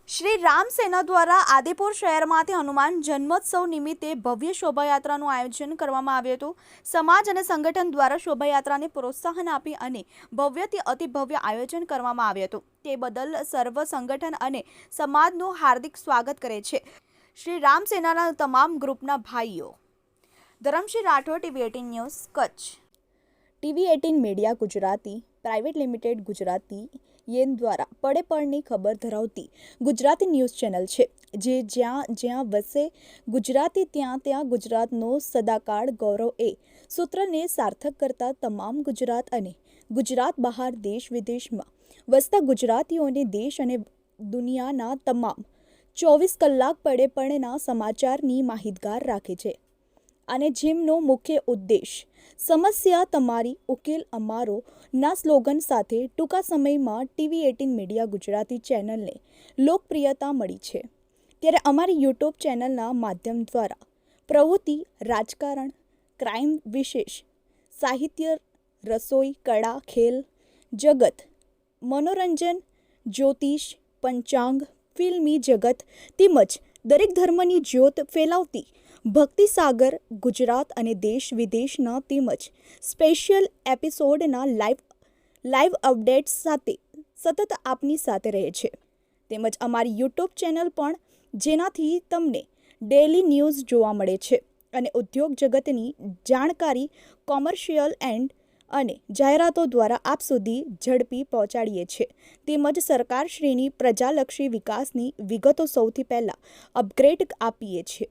શ્રી રામ સેના દ્વારા આદિપુર શહેરમાંથી હનુમાન જન્મોત્સવ નિમિત્તે ભવ્ય શોભાયાત્રાનું આયોજન કરવામાં આવ્યું હતું. સમાજ અને સંગઠન દ્વારા શોભાયાત્રાને પ્રોત્સાહન આપી અને ભવ્યથી અતિભવ્ય આયોજન કરવામાં આવ્યું હતું. તે બદલ સર્વ સંગઠન અને સમાજનું હાર્દિક સ્વાગત કરે છે. શ્રી રામ સેનાના તમામ ગ્રુપના ભાઈઓ. Dharamsinh Rathod, TV18 news, Kutch. TV18 media Gujarati private limited Gujarati યેન દ્વારા પડે પળની ખબર ધરાવતી ગુજરાતી ન્યૂઝ ચેનલ છે, જે જ્યાં જ્યાં વસે ગુજરાતી ત્યાં ત્યાં ગુજરાતનો સદાકાળ ગૌરવ એ સૂત્રને સાર્થક કરતા તમામ ગુજરાત અને ગુજરાત બહાર દેશ વિદેશમાં વસતા ગુજરાતીઓને દેશ અને દુનિયાના તમામ 24 કલાક પડે પળના સમાચારની માહિતગાર રાખે છે. અને જેમનો મુખ્ય ઉદ્દેશ સમસ્યા તમારી ઉકેલ અમારો ના સ્લોગન સાથે ટૂંકા સમયમાં TV18 મીડિયા ગુજરાતી ચેનલને લોકપ્રિયતા મળી છે. ત્યારે અમારી યુટ્યુબ ચેનલના માધ્યમ દ્વારા પ્રવૃત્તિ, રાજકારણ, ક્રાઇમ, વિશેષ સાહિત્ય, રસોઈ, કળા, ખેલ જગત, મનોરંજન, જ્યોતિષ, પંચાંગ, ફિલ્મી જગત તેમજ દરેક ધર્મની જ્યોત ફેલાવતી ભક્તિસાગર ગુજરાત અને દેશ વિદેશના તેમજ સ્પેશિયલ એપિસોડના લાઈવ અપડેટ્સ સાથે સતત આપની સાથે રહે છે. તેમજ અમારી યુટ્યુબ ચેનલ પણ, જેનાથી તમને ડેલી ન્યૂઝ જોવા મળે છે અને ઉદ્યોગ જગતની જાણકારી કોમર્શિયલ અને જાહેરાતો દ્વારા આપ સુધી ઝડપી પહોંચાડીએ છીએ. તેમજ સરકારશ્રીની પ્રજાલક્ષી વિકાસની વિગતો સૌથી પહેલાં અપગ્રેડ આપીએ છીએ.